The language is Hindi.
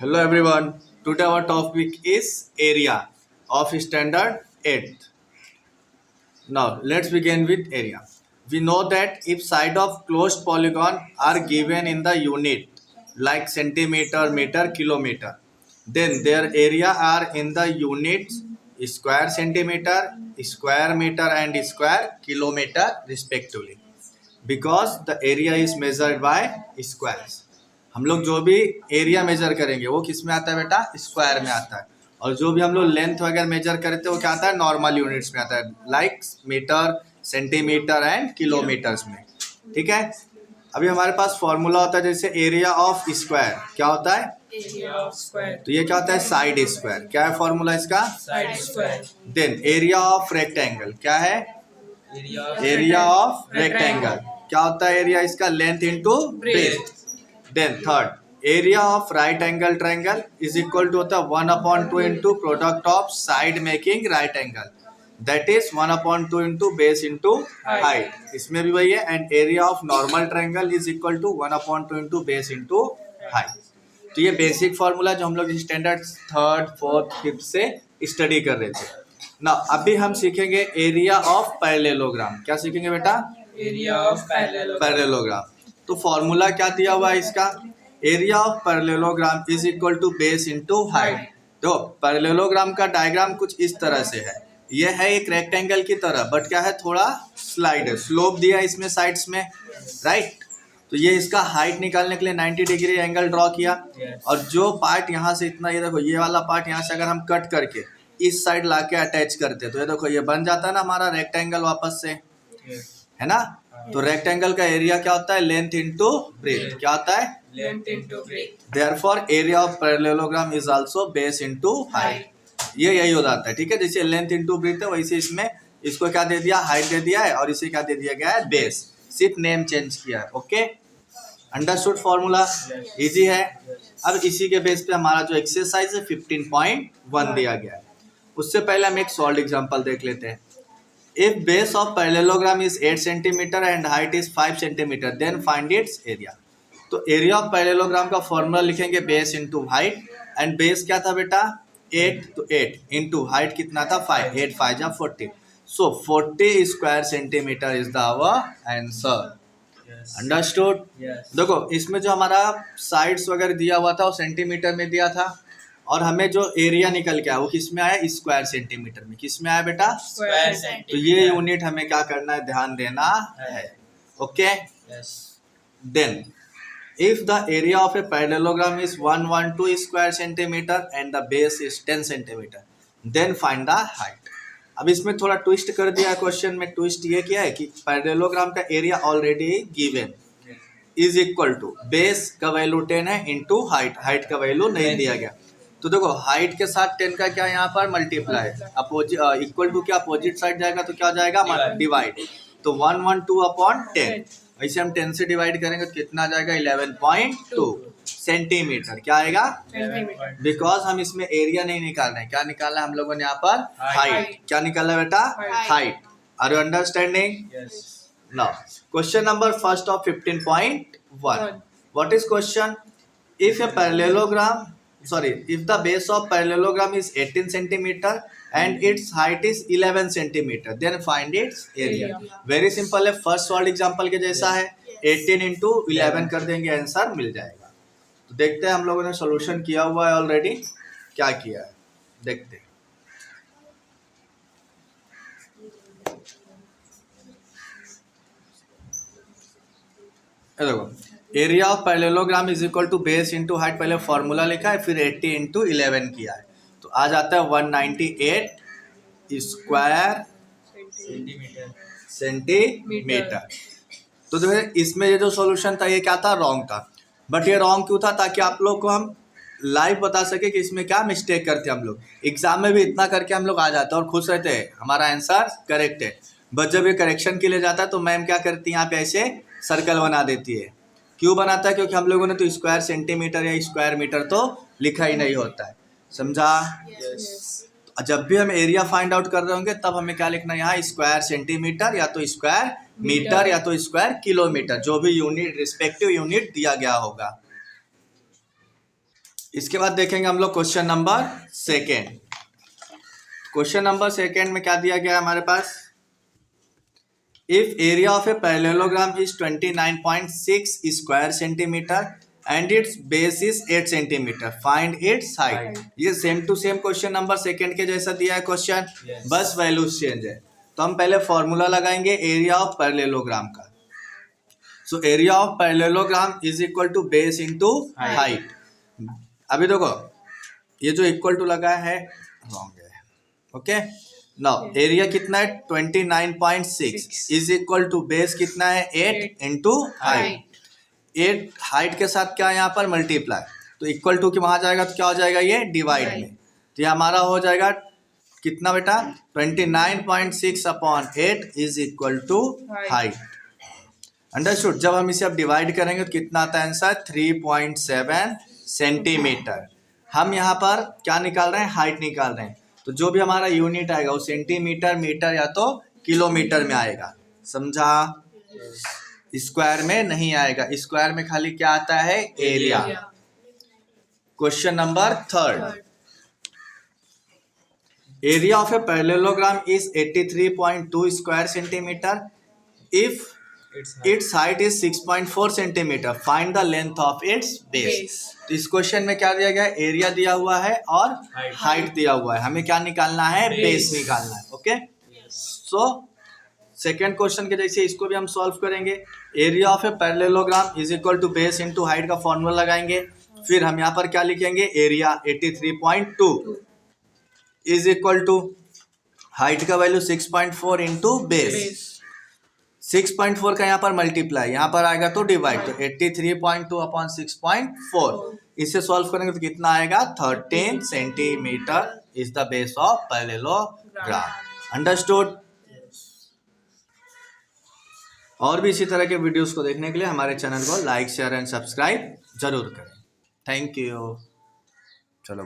Hello everyone. Today our topic is area of standard 8th. Now let's begin with area. We know that if side of closed polygon are given in the unit like centimeter, meter, kilometer, then their area are in the units square centimeter, square meter and square kilometer respectively. Because the area is measured by squares. हम लोग जो भी एरिया मेजर करेंगे वो किस में आता है बेटा? स्क्वायर में आता है। और जो भी हम लोग लेंथ वगैरह मेजर करते हैं वो क्या आता है? नॉर्मल यूनिट्स में आता है, like metre, centimetre and kilometres में। ठीक है। अभी हमारे पास फॉर्मूला होता है जैसे एरिया ऑफ स्क्वायर क्या होता है? Area of square. तो ये क्या होता है? Side square. क्या है फॉर्मूला इसका? Side square. Then area of rectangle क्या है? एरिया ऑफ रेक्टेंगल क्या होता है? एरिया इसका length into breadth. Then third area of right angle triangle is equal to होता है 1/2 into product of side making right angle, that is 1/2 into base into height. इसमें भी वही है। And area of normal triangle is equal to 1/2 into base into height. तो ये बेसिक फॉर्मूला जो हम लोग स्टैंडर्ड 3rd, 4th, 5th से स्टडी कर रहे थे ना। अभी हम सीखेंगे एरिया ऑफ पैरेललोग्राम। क्या सीखेंगे बेटा? Area of parallelogram. तो फॉर्मूला क्या दिया हुआ है इसका? Area of parallelogram is equal to base into height. तो पैरेललोग्राम का डायग्राम कुछ इस तरह से है। यह है एक रेक्टेंगल की तरह, बट क्या है? थोड़ा स्लाइड है, स्लोप दिया है इसमें साइड्स में, राइट। तो ये इसका हाइट निकालने के लिए 90 डिग्री एंगल ड्रॉ किया। और जो पार्ट यहाँ से इतना, ये देखो ये वाला पार्ट यहाँ से अगर हम कट करके इस साइड लाके अटैच करते तो ये देखो ये बन जाता है ना हमारा रेक्टेंगल वापस से, है ना। तो रेक्टेंगल का एरिया क्या होता है? Length into breath. क्या होता है? Length into breadth. Therefore area of parallelogram is also base into height. ये यही हो जाता है। ठीक है। जैसे लेंथ इंटू ब्रेथ है वैसे इसमें इसको क्या दे दिया? हाइट दे दिया है। और इसे क्या दे दिया गया है? बेस। सिर्फ नेम चेंज किया है। Okay, understood formula? इजी है। अब इसी के बेस पे हमारा जो एक्सरसाइज है 15.1 दिया गया है। उससे पहले हम एक सॉल्व एग्जांपल देख लेते हैं। If base of parallelogram is 8 centimetre and height is 5 centimetre then find its area. तो एरिया ऑफ पैरेललोग्राम का फॉर्मूला लिखेंगे base into height. And base क्या था बेटा? 8, तो 8 इंटू हाइट कितना था? 5। 8 5 जा 40। So 40 square centimetre is the our answer. Understood? देखो इसमें जो हमारा साइड्स वगैरह दिया हुआ था वो सेंटीमीटर में दिया था, और हमें जो एरिया निकल के आया वो किस में आया? स्क्वायर सेंटीमीटर में। किस में आया बेटा? स्क्वायर तो सेंटीमीटर। ये यूनिट हमें क्या करना है? ध्यान देना है। Okay, then if the area of a parallelogram is 112 square centimeter and the base is 10 centimeter then find the height। अब इसमें थोड़ा ट्विस्ट कर दिया क्वेश्चन में। ट्विस्ट ये किया है कि पैरेललोग्राम का area already given is equal to base का वैल्यू 10 है इंटू हाइट। हाइट का वैल्यू नहीं दिया गया। तो देखो हाइट के साथ 10 का क्या यहाँ पर मल्टीप्लाई, अपोजिट इक्वल टू क्या अपोजिट साइड जाएगा तो क्या हो जाएगा? डिवाइड। तो 112/10। वैसे हम 10 से डिवाइड करेंगे तो कितना आ जाएगा? 11.2 सेंटीमीटर। क्या आएगा? सेंटीमीटर। बिकॉज हम इसमें एरिया नहीं निकाल रहे हैं। क्या निकालना है हम लोगों ने यहाँ पर? हाइट। हाइट। क्या निकालना है बेटा? Height. Are you understanding? Now question number first of 15.1। What is question? If a parallelogram if the base of parallelogram is 18 centimeter and its height is 11 centimeter then find its area। Very simple है, फर्स्ट सॉल्व एग्जांपल के जैसा है। 18 इंटू 11 कर देंगे, आंसर मिल जाएगा। तो देखते हैं हम लोगों ने सॉल्यूशन किया हुआ है ऑलरेडी। क्या किया है देखते हैं। देखो area of parallelogram is equal to base into height, पहले फॉर्मूला लिखा है, फिर 80 इंटू 11 किया है तो आ जाता है 198 स्क्वायर सेंटीमीटर। तो देखो इसमें ये जो सॉल्यूशन था ये क्या था? रॉन्ग था। बट ये रॉन्ग क्यों था? ताकि आप लोग को हम लाइव बता सके कि इसमें क्या मिस्टेक करते हैं हम लोग। एग्जाम में भी इतना करके हम लोग आ जाते हैं और खुश रहते हैं हमारा आंसर करेक्ट है। बट जब ये करेक्शन के लिए जाता है तो मैम क्या करती है? यहाँ पे ऐसे सर्कल बना देती है। क्यों बनाता है? क्योंकि हम लोगों ने तो स्क्वायर सेंटीमीटर या स्क्वायर मीटर तो लिखा ही नहीं होता है। समझा? जब भी हम एरिया फाइंड आउट कर रहे होंगे तब हमें क्या लिखना है? यहाँ स्क्वायर सेंटीमीटर या तो स्क्वायर मीटर या तो स्क्वायर किलोमीटर, जो भी यूनिट रिस्पेक्टिव यूनिट दिया गया होगा। इसके बाद देखेंगे हम लोग question number second. Question number second में क्या दिया गया है हमारे पास, if area of a parallelogram is 29.6 square centimetre and its base is 8 centimetre, find its height. ये same to same question number second के जैसा दिया है क्वेश्चन, बस वैल्यूज चेंज है। तो हम पहले फॉर्मूला लगाएंगे एरिया ऑफ पैरेललोग्राम का। So area of parallelogram is equal to base into height. अभी देखो ये जो इक्वल टू लगा है रॉन्ग है, ओके। नाउ एरिया कितना है 29.6 इज इक्वल टू बेस कितना है 8 इंटू हाइट। 8 हाइट के साथ क्या है यहाँ पर मल्टीप्लाई, तो इक्वल टू के वहां जाएगा तो क्या हो जाएगा ये डिवाइड में, तो ये हमारा हो जाएगा कितना बेटा 29.6 upon 8 is equal to height. Understood. जब हम इसे अब डिवाइड करेंगे तो कितना आता है आंसर 3.7 सेंटीमीटर। हम यहाँ पर क्या निकाल रहे हैं, हाइट निकाल रहे हैं, तो जो भी हमारा यूनिट आएगा वो सेंटीमीटर, मीटर या तो किलोमीटर में आएगा, समझा। स्क्वायर में नहीं आएगा, स्क्वायर में खाली क्या आता है area. Question number third, area of a parallelogram is 83.2 square centimetre if it's height is 6.4 centimetre, find the length of its base. तो इस क्वेश्चन में क्या दिया गया है, एरिया दिया हुआ है और हाइट दिया हुआ है, हमें क्या निकालना है बेस निकालना है, ओके। सो सेकेंड क्वेश्चन के जैसे इसको भी हम सॉल्व करेंगे। Area of a parallelogram is equal to base into height का फॉर्मूला लगाएंगे, फिर हम यहाँ पर क्या लिखेंगे area 83.2 is equal to height का वैल्यू 6.4 इंटू बेस। 6.4 का यहाँ पर मल्टीप्लाई, यहाँ पर आएगा तो डिवाइड, तो 83.2 अपॉन 6.4, इससे सॉल्व करेंगे तो कितना आएगा 13 centimetre is the base of parallelogram. Understood. और भी इसी तरह के वीडियोस को देखने के लिए हमारे चैनल को लाइक शेयर एंड सब्सक्राइब जरूर करें। Thank you.